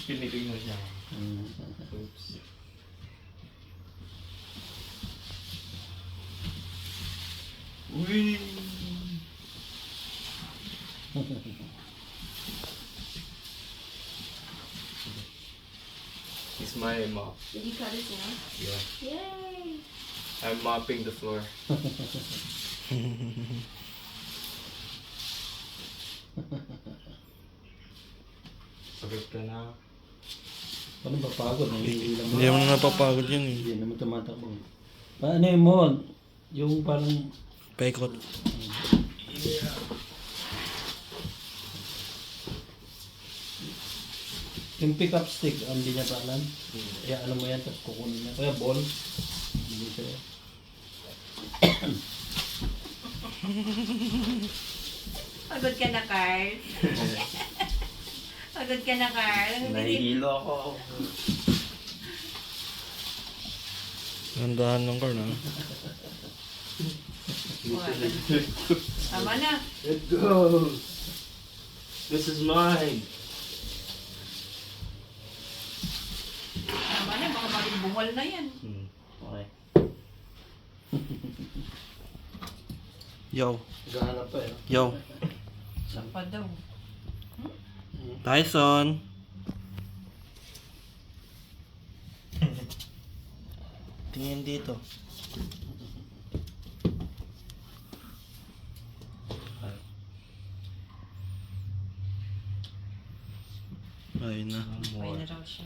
Pinilig mo siya. Oops. Uy! It's my mop. Did you cut it now? Yeah. Yay! I'm mopping the floor. Pagod ka na. Paano ba pagod? Hindi naman napapagod yun eh. Hindi naman tumatakbo. Paano yun mo? Yung parang... Paikot. Yung pick up stick, hindi niya pa alam. Kaya ano mo yan, tapos kukunin niya. Kaya ball. Hindi siya. Pagod ka na, Carl. Pagod ka na, Carl. Nahihilo ako. Nandahan lang ka na. Tama na. Let go! This is mine! Tama na, baka maging bungal na yan. Okay. Yo. Gahanap pa eh. Yo. Saan pa daw? Tyson. Tingin dito. Ayun na. May na raw siya.